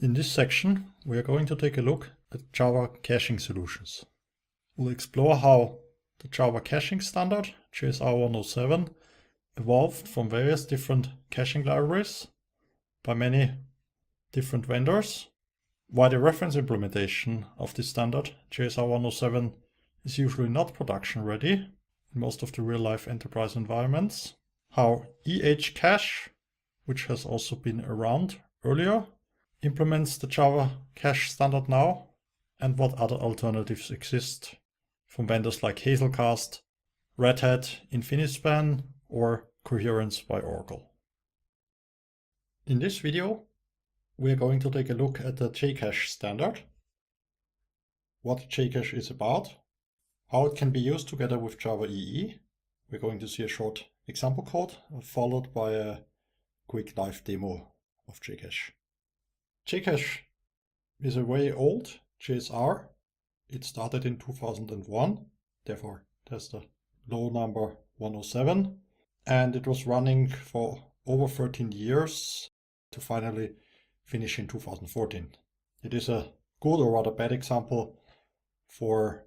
In this section, we are going to take a look at Java caching solutions. We'll explore how the Java caching standard, JSR 107, evolved from various different caching libraries by many different vendors, why the reference implementation of this standard, JSR 107, is usually not production ready in most of the real-life enterprise environments, how JCache, which has also been around earlier, implements the Java cache standard now, and what other alternatives exist from vendors like Hazelcast, Red Hat, Infinispan, or Coherence by Oracle. In this video, we are going to take a look at the JCache standard, what JCache is about, how it can be used together with Java EE. We're going to see a short example code followed by a quick live demo of JCache. JCache is a very old JSR. It started in 2001, therefore there's the low number 107, and it was running for over 13 years to finally finish in 2014. It is a good or rather bad example for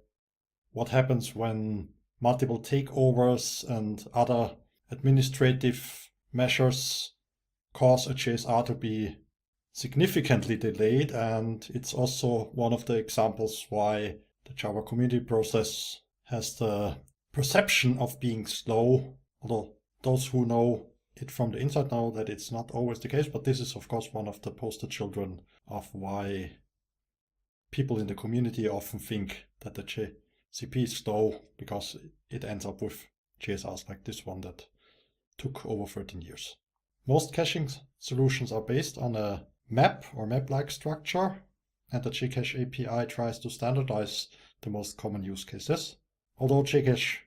what happens when multiple takeovers and other administrative measures cause a JSR to be significantly delayed, and it's also one of the examples why the Java community process has the perception of being slow, although those who know it from the inside know that it's not always the case, but this is of course one of the poster children of why people in the community often think that the JCP is slow, because it ends up with JSRs like this one that took over 13 years. Most caching solutions are based on a map or map-like structure, and the JCache API tries to standardize the most common use cases. Although JCache,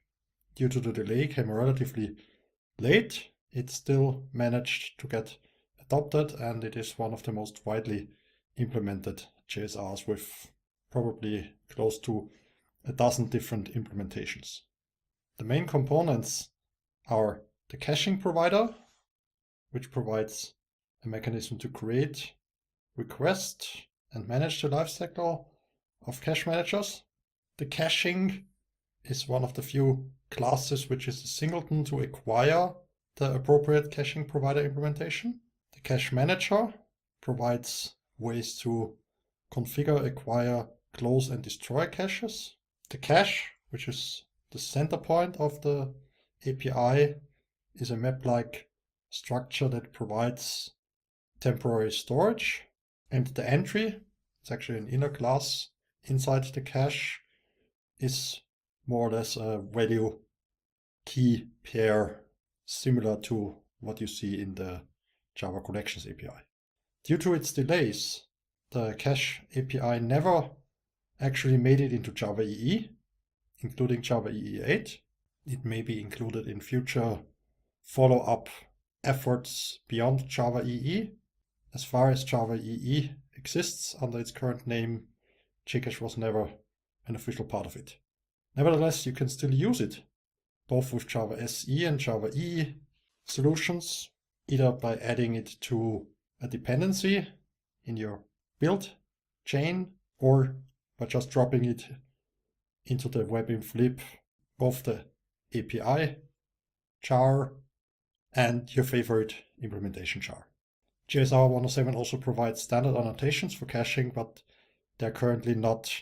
due to the delay, came relatively late, it still managed to get adopted, and it is one of the most widely implemented JSRs with probably close to a dozen different implementations. The main components are the caching provider, which provides a mechanism to create, request, and manage the lifecycle of cache managers. The caching is one of the few classes which is a singleton to acquire the appropriate caching provider implementation. The cache manager provides ways to configure, acquire, close, and destroy caches. The cache, which is the center point of the API, is a map-like structure that provides temporary storage. And the entry, it's actually an inner class inside the cache, is more or less a value key pair similar to what you see in the Java Connections API. Due to its delays, the cache API never actually made it into Java EE, including Java EE 8. It may be included in future follow-up efforts beyond Java EE. As far as Java EE exists under its current name, JCache was never an official part of it. Nevertheless, you can still use it, both with Java SE and Java EE solutions, either by adding it to a dependency in your build chain, or by just dropping it into the webinf lib, both the API jar and your favorite implementation jar. JSR 107 also provides standard annotations for caching, but they're currently not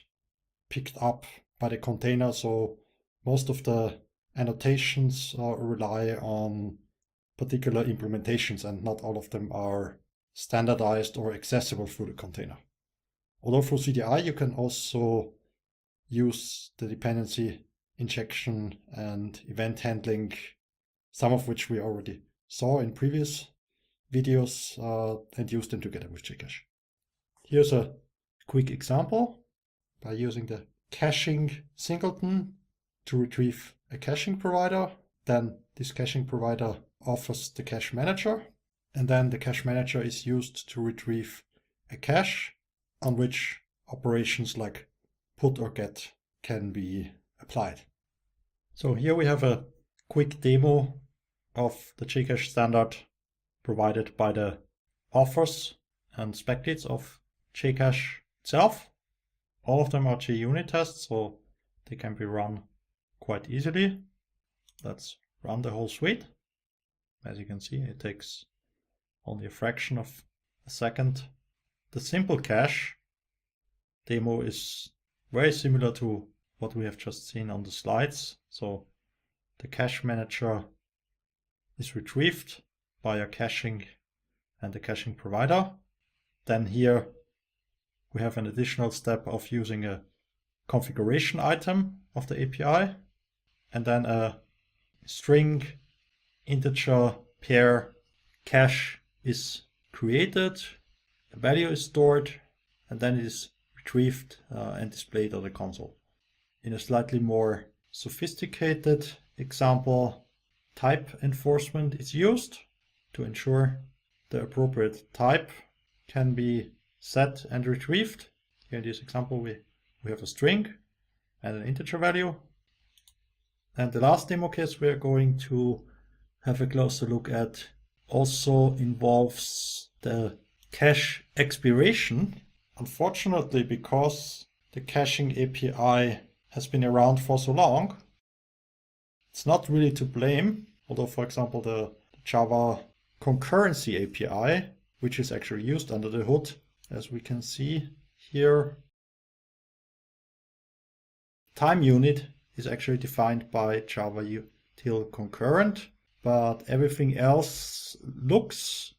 picked up by the container, so most of the annotations rely on particular implementations, and not all of them are standardized or accessible through the container. Although through CDI you can also use the dependency injection and event handling, some of which we already saw in previous videos, and use them together with JCache. Here's a quick example by using the caching singleton to retrieve a caching provider. Then this caching provider offers the cache manager, and then the cache manager is used to retrieve a cache on which operations like put or get can be applied. So here we have a quick demo of the JCache standard provided by the authors and spec dates of JCache itself. All of them are JUnit tests, so they can be run quite easily. Let's run the whole suite. As you can see, it takes only a fraction of a second. The simple cache demo is very similar to what we have just seen on the slides. So the cache manager is retrieved via caching and the caching provider. Then here we have an additional step of using a configuration item of the API, and then a string integer pair cache is created, a value is stored, and then it is retrieved and displayed on the console. In a slightly more sophisticated example, type enforcement is used to ensure the appropriate type can be set and retrieved. Here in this example, we have a string and an integer value. And the last demo case we are going to have a closer look at also involves the cache expiration. Unfortunately, because the caching API has been around for so long, it's not really to blame. Although, for example, the Java concurrency API, which is actually used under the hood, as we can see here, time unit is actually defined by Java util concurrent, but everything else looks,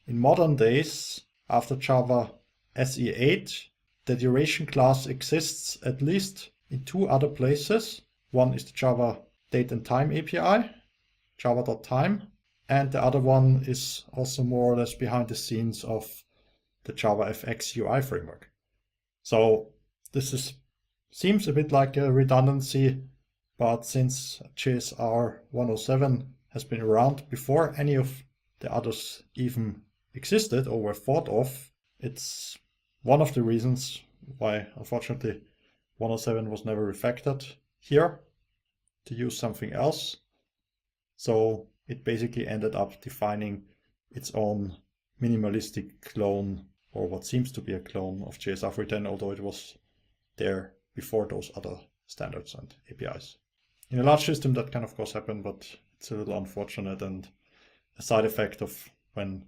in modern days, after Java SE8, the duration class exists at least in two other places. One is the Java date and time API, java.time, and the other one is also more or less behind the scenes of the JavaFX UI framework. So this seems a bit like a redundancy, but since JSR 107 has been around before any of the others even existed or were thought of, it's one of the reasons why, unfortunately, 107 was never refactored here to use something else. So it basically ended up defining its own minimalistic clone, or what seems to be a clone of JSR10, although it was there before those other standards and APIs. In a large system that can of course happen, but it's a little unfortunate and a side effect of when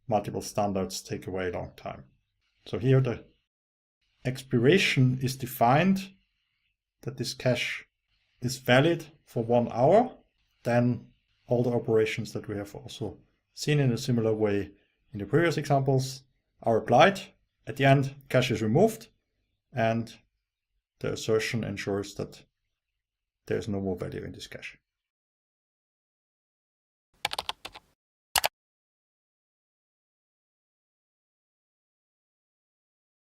multiple standards take a very long time. So here the expiration is defined that this cache is valid for 1 hour. Then all the operations that we have also seen in a similar way in the previous examples are applied. At the end, cache is removed, and the assertion ensures that there is no more value in this cache.